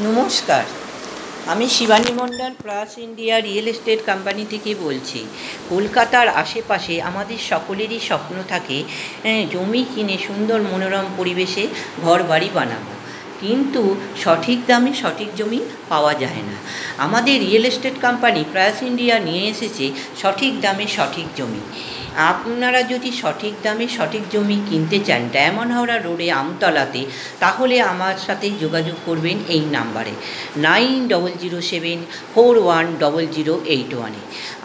নমস্কার, আমি Shivani Mondal plus India real estate company থেকে বলছি। কলকাতার আশেপাশে আমাদের সকলেরই স্বপ্ন থাকে জমি কিনে সুন্দর মনোরম পরিবেশে ঘর বাড়ি বানাবো, কিন্তু সঠিক দামে সঠিক জমি পাওয়া যায় না। আমাদের real estate company plus India নিয়ে এসেছে সঠিক দামে সঠিক জমি। আপনারা যদি সঠিক দামে সঠিক জমি কিনতে চান ডায়মন্ড হাওড়া রোডে আমতলাতে, তাহলে আমার সাথে যোগাযোগ করবেন এই নাম্বারে 9007410081।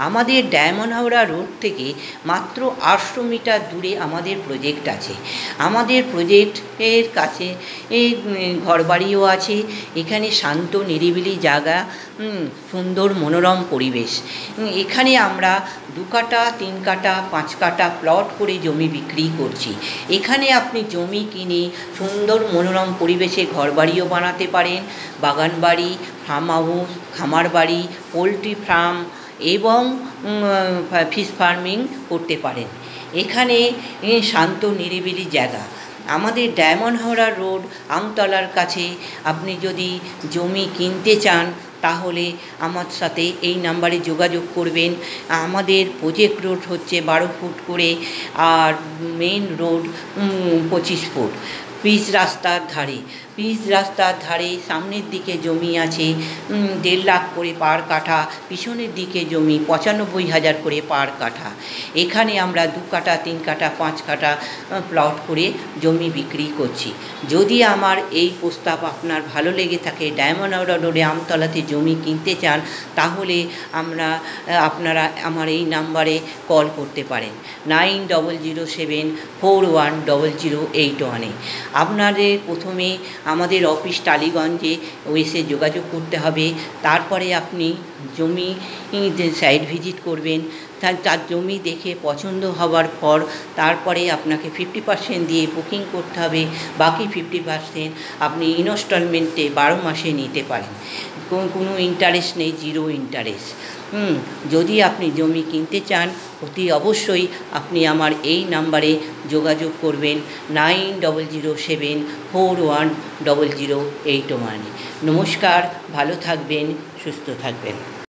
আমাদের ডায়মন্ড হাওড়া রোড থেকে মাত্র 800 মিটার দূরে আমাদের প্রজেক্ট আছে। আমাদের প্রজেক্টের কাছে ঘরবাড়িও আছে। এখানে শান্ত নিরিবিলি জায়গা, সুন্দর মনোরম পরিবেশ। এখানে আমরা 2 কাঠা 3 কাঠা 5 কাঠা প্লট করে জমি বিক্রি করছি। এখানে আপনি জমি কিনে সুন্দর মনোরম পরিবেশে ঘরবাড়িও বানাতে পারেন, বাগান বাড়ি, ফার্ম হাউস, খামার বাড়ি, পোলট্রি ফার্ম এবং ফিশ ফার্মিং করতে পারেন। এখানে শান্ত নিরিবিলি জায়গা। আমাদের ডায়মন্ড হাওড়া রোড আমতলার কাছে আপনি যদি জমি কিনতে চান তাহলে আমার সাথে এই নাম্বারে যোগাযোগ করবেন। আমাদের প্রজেক্ট রোড হচ্ছে 12 ফুট করে, আর মেন রোড 25 ফুট। পিচ রাস্তার ধারে সামনের দিকে জমি আছে 1.5 লাখ করে পার কাঠা, পিছনের দিকে জমি 95,000 করে পার কাঠা। এখানে আমরা 2 কাঠা 3 কাঠা 5 কাঠা প্লট করে জমি বিক্রি করছি। যদি আমার এই প্রস্তাব আপনার ভালো লেগে থাকে, ডায়মন্ড হাওড়া রোডে আমতলাতে জমি কিনতে চান, তাহলে আপনারা আমার এই নাম্বারে কল করতে পারেন 9007410081। আপনাদের প্রথমে আমাদের অফিস টালিগঞ্জে এসে যোগাযোগ করতে হবে। তারপরে আপনি জমি সাইট ভিজিট করবেন। তার জমি দেখে পছন্দ হওয়ার পর তারপরে আপনাকে 50% দিয়ে বুকিং করতে হবে। বাকি 50% আপনি ইনস্টলমেন্টে 12 মাসে নিতে পারেন। কোনো ইন্টারেস্ট নেই, 0 ইন্টারেস্ট। যদি আপনি জমি কিনতে চান অতি অবশ্যই আপনি আমার এই নাম্বারে যোগাযোগ করবেন 9007410081। নমস্কার, ভালো থাকবেন, সুস্থ থাকবেন।